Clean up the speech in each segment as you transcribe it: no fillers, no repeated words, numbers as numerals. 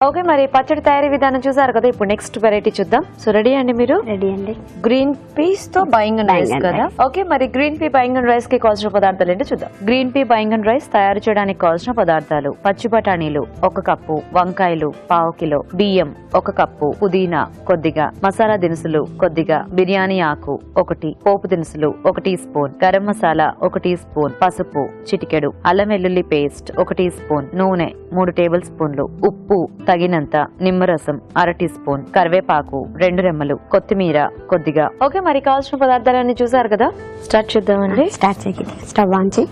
Okay, మరి పచ్చడి తయారీ విధానం చూసారు కదా. ఇప్పుడు నెక్స్ట్ వెరైటీ చూద్దాం. సో రెడీ అండి మీరు? రెడీ అండి. గ్రీన్ పీస్ తో బైంగన్ రైస్ కదా. ఓకే, మరి గ్రీన్ పీ బైంగన్ రైస్ కి కావాల్సిన పదార్థాలు ఏంటో చూద్దాం. గ్రీన్ పీ బైంగన్ రైస్ తయారు చేయడానికి కావాల్సిన పదార్థాలు: పచ్చి బఠానీలు 1 కప్పు, వంకాయలు 1/2 కిలో, బియ్యం 1 కప్పు, పుదీనా కొద్దిగా, మసాలా దినుసులు కొద్దిగా, బిర్యానీ ఆకు 1, పోపు దినుసులు 1 teaspoon, garam masala 1 teaspoon, పసుపు చిటికెడు, అల్లం వెల్లుల్లి పేస్ట్ 1 టీ స్పూన్, నూనె 3 టేబుల్ స్పూన్లు, ఉప్పు తగినంత, నిమ్మరసం 1/2 టీ స్పూన్, కరివేపాకు 2 రెమ్మలు, కొత్తిమీర కొద్దిగా. ఓకే, మరి కావాల్సిన పదార్థాలన్నీ చూసారు కదా. స్టార్ట్ చేద్దామండి. స్టార్ట్ చేయండి. స్టవ్ ఆన్ చేయి.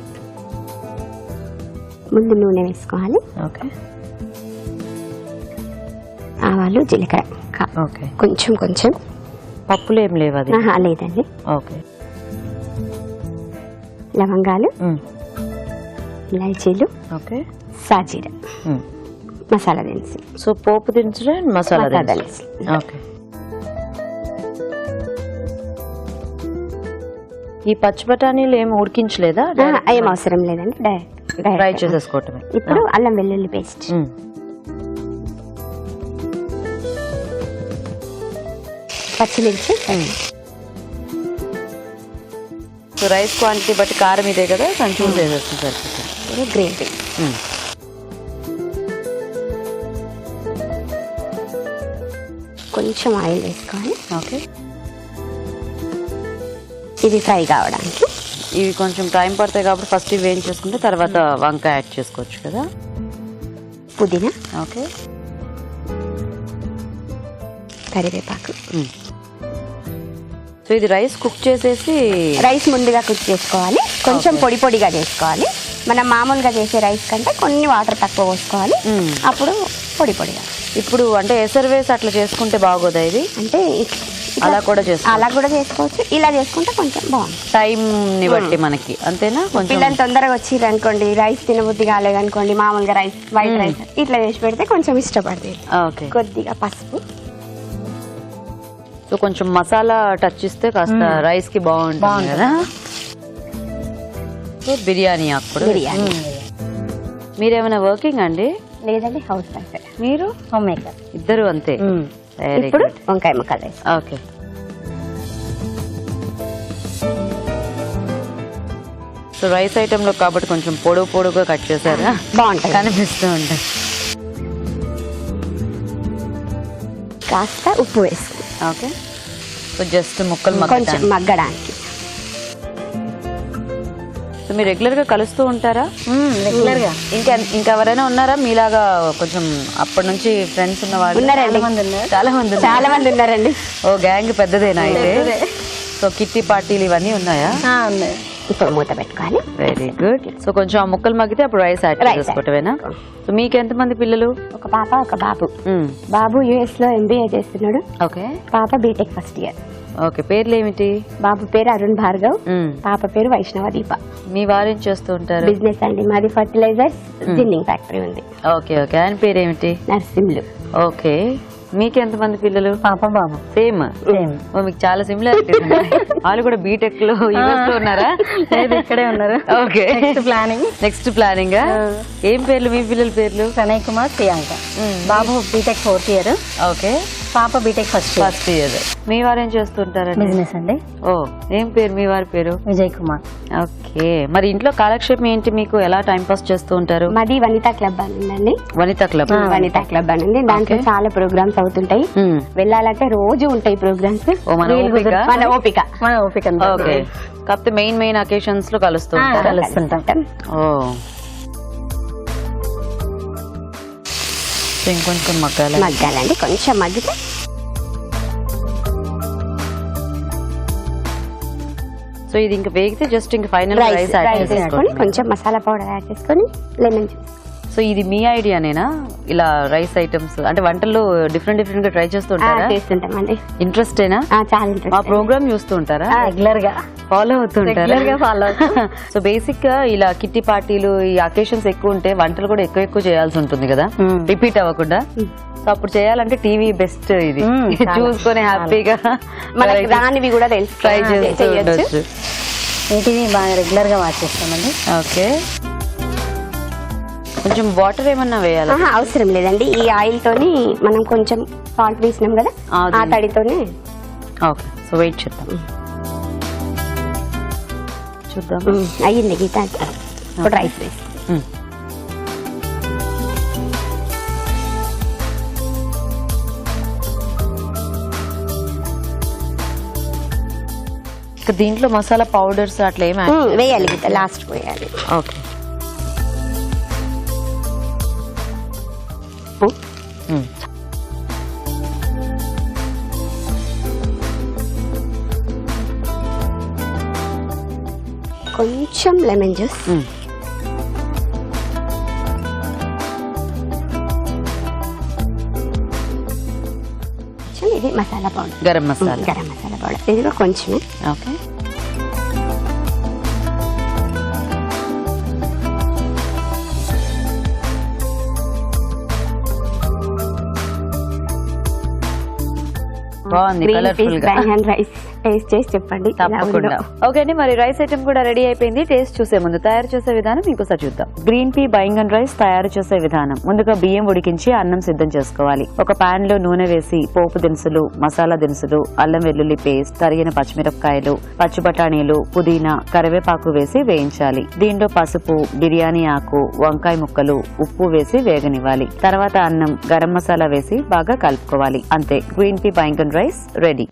ముందు నూనె వేసుకోవాలి. ఓకే, ఆవాలు, జీలకర్ర, ఓకే, కొంచెం కొంచెం. పప్పులు ఏం లేవు అది? లేదండి. ఓకే, లవంగాలు, ఇలాచీలు, ఓకే, సాజీర, మసాలా దినుసులు. సో పోపు దినుసులు, మసాలా దినుసులు. ఓకే, ఈ పచ్చి బఠానీలు ఏం ఉడికించలేదా? ఏం అవసరం లేదండి, ఫ్రై చేసేసుకోవటమే. ఇప్పుడు అల్లం వెల్లుల్లి పేస్ట్, పచ్చిమిర్చి. సో రైస్ క్వాంటిటీ బట్టి కారం ఇదే కదా, కొంచెం వేసేస్తుంది సరిపోతుంది. గ్రీన్ పీ, కొంచెం ఆయిల్ వేసుకోవాలి. ఓకే, ఇది ఫ్రై కావడానికి. ఇవి కొంచెం టైం పడతాయి కాబట్టి ఫస్ట్ ఇవి వేయించేసుకుంటే తర్వాత వంకాయ యాడ్ చేసుకోవచ్చు కదా. పుదీనా, ఓకే, కరివేపాకు. సో ఇది రైస్ కుక్ చేసేసి, రైస్ ముందుగా కుక్ చేసుకోవాలి. కొంచెం పొడి పొడిగా చేసుకోవాలి. మనం మామూలుగా చేసే రైస్ కంటే కొన్ని వాటర్ తక్కువ పోసుకోవాలి. అప్పుడు పొడి పొడిగా. ఇప్పుడు అంటే ఎసరు వేసి అట్లా చేసుకుంటే బాగోదా ఇది? అంటే అలా కూడా చేసుకోవచ్చు. ఇలా చేసుకుంటే కొంచెం బాగుంది. టైం ని బట్టి మనకి అంతేనా? కొంచెం పిల్లలు తొందరగా వచ్చిర్రు అనుకోండి, రైస్ తినబుద్ధి కాలేదనుకోండి, మామూలుగా రైస్, వైట్ రైస్ ఇట్లా చేసి పెడితే కొంచెం ఇష్టపడతాయి. ఓకే, కొద్దిగా పసుపు. సో కొంచెం మసాలా టచ్ ఇస్తే కాస్త రైస్ కి బాగుంటుంది కదా. సో బిర్యానీ ఆకు కూడా. బిర్యానీ. మీరేమైనా వర్కింగ్ అండి? లేదండి, హౌస్ వైఫ్. మీరు? Home maker. ఇద్దరు అంతే. ఇప్పుడు వంకాయ ముక్కలు వేసి. ఓకే, సో రైస్ ఐటమ్ లో కాబట్టి కొంచెం పొడుగా కట్ చేశారా? బాగుంటుంది, కనిపిస్తూ ఉంటాయి. కాస్త ఉప్పు వేసి. ఓకే, సో జస్ట్ ముక్కలు కొంచెం మగ్గడానికి. సో మీరు రెగ్యులర్ గా కలుస్తూ ఉంటారా? రెగ్యులర్ గా. ఇంకెవరైనా ఉన్నారా మీలాగా కొంచెం అప్పటి నుంచి ఫ్రెండ్స్ ఉన్న వాళ్ళు? ఉన్నారండి, చాలా మంది ఉన్నారండి. ఓ గ్యాంగ్ పెద్దదేనా అయితే? సో కిట్టి పార్టీలు ఇవన్నీ ఉన్నాయా? ఉన్నాయి. ఇప్పుడు మూత పెట్టుకోవాలి. Very good. సో కొంచెం ఆ ముక్కలు మగ్గితే అప్పుడు రైస్ యాడ్ చేసుకోవటమేనా? సో మీకు ఎంతమంది పిల్లలు? ఒక పాప, ఒక బాబు. బాబు యుఎస్ లో MBA చేస్తున్నాడు. ఓకే, పాప బీటెక్ ఫస్ట్ ఇయర్. ఓకే, పేర్లు ఏమిటి? బాబు పేరు అరుణ్ భార్గవ్, పాప పేరు వైష్ణవ దీప. మీ వారు ఏం చేస్తూ ఉంటారు? బిజినెస్ అండి, మాది ఫర్టిలైజర్స్ జిన్నింగ్ ఫ్యాక్టరీ ఉంది. ఓకే ఓకే, ఆయన పేరు ఏమిటి? నర్సింహులు. ఓకే, మీకు ఎంతమంది పిల్లలు? పాప, బాబు. సేమ్. మీకు చాలా సిమిలారిటీ. వాళ్ళు కూడా బీటెక్ లో యూఎస్ లో ఉన్నారా? ఇక్కడే ఉన్నారు. Okay, next planning. ఏం పేర్లు మీ పిల్లల పేర్లు? ప్రణయ్ కుమార్, ప్రియాంక. బాబు బీటెక్ 4th ఇయర్. ఓకే, పాప బీటెక్ ఫస్ట్ ఇయర్. మీ వారు ఏం చేస్తుంటారండి? బిజినెస్ అండి. ఓ, ఏం పేరు మీ వారి పేరు? విజయ్ కుమార్. ఓకే, మరి ఇంట్లో కాలక్షేపం ఏంటి? మీకు ఎలా టైం పాస్ చేస్తూ ఉంటారు? మాది వనితా క్లబ్ అని ఉందండి. వనితా క్లబ్. వనితా క్లబ్ అని ఉంది. దాంట్లో చాలా ప్రోగ్రామ్స్ అవుతుంటాయి. వెళ్ళాలంటే రోజు ఉంటాయి ప్రోగ్రామ్స్. మన ఓపిక. ఓకే, కాకపోతే మెయిన్ అకేషన్స్ లో కలుస్తుంటాం. ఓ, ఇంకొంచెం మగ్గాలండి. కొంచెం మగ్గితే సో ఇది ఇంకా వేగితే జస్ట్ ఇంకా ఫైనల్ రైస్ యాడ్ చేసుకొని కొంచెం మసాలా పౌడర్ యాడ్ చేసుకొని లెమన్ జ్యూస్. సో ఇది మీ ఐడియానేనా ఇలా రైస్ ఐటమ్స్ అంటే వంటల్లో డిఫరెంట్ గా ట్రై చేస్తూ ఉంటారా? చేస్తుంటామండి. ఇంట్రెస్టేనా? చాలా ఇంట్రెస్ట్. మా ప్రోగ్రామ్ చూస్తూ ఉంటారా? రెగ్యులర్ గా ఫాలో అవుతుంటారా? సో బేసిక్ గా ఇలా కిట్టి పార్టీలు ఈ అకేషన్స్ ఎక్కువ ఉంటే వంటలు కూడా ఎక్కువ చేయాల్సి ఉంటుంది కదా, రిపీట్ అవ్వకుండా. సో అప్పుడు చేయాలంటే టీవీ బెస్ట్. ఇది చూసుకొని హ్యాపీగా మనకి రానివి కూడా తెలుసు, ట్రై చేయొచ్చు. ఈటీవీ బాగా రెగ్యులర్ గా వాచ్ చేస్తామండి. ఓకే, కొంచెం వాటర్ ఏమన్నా వేయాలి? అవసరం లేదండి, ఈ ఆయిల్ తోని మనం కొంచెం సాల్ట్ వేసినాం కదా ఆ తడితోనే. ఓకే, సో వెయిట్ చేద్దాం. చూద్దాం. అయ్యింది గీత. ఇప్పుడు రైస్ వేసి దీంట్లో మసాలా పౌడర్స్ అట్లా ఏమి వేయాలి గీత, లాస్ట్ వేయాలి. ఓకే. కొంచెం లెమన్ జ్యూస్, ఇది మసాలా పౌడర్, గరం మసాలా పౌడర్, ఇది కూడా కొంచెమే. ఓకే. బాగుంది, కలర్ఫుల్ గా. రైస్ టేస్ట్ చేసి చెప్పండి. తప్పకుండా. ఓకే అండి, మరి రైస్ ఐటమ్ కూడా రెడీ అయిపోయింది. టేస్ట్ చూసే ముందు తయారు చేసే విధానం ఇంకోసారి చూద్దాం. గ్రీన్ పీ బైంగన్ రైస్ తయారు చేసే విధానం. ముందుగా బియ్యం ఉడికించి అన్నం సిద్ధం చేసుకోవాలి. ఒక పాన్ లో నూనె వేసి పోపు దినుసులు, మసాలా దినుసులు, అల్లం వెల్లుల్లి పేస్ట్, తరిగిన పచ్చిమిరపకాయలు, పచ్చి బఠానీలు, పుదీనా, కరివేపాకు వేసి వేయించాలి. దీంట్లో పసుపు, బిర్యానీ ఆకు, వంకాయ ముక్కలు, ఉప్పు వేసి వేగనివ్వాలి. తర్వాత అన్నం, గరం మసాలా వేసి బాగా కలుపుకోవాలి. అంతే, green P baingan rice ready.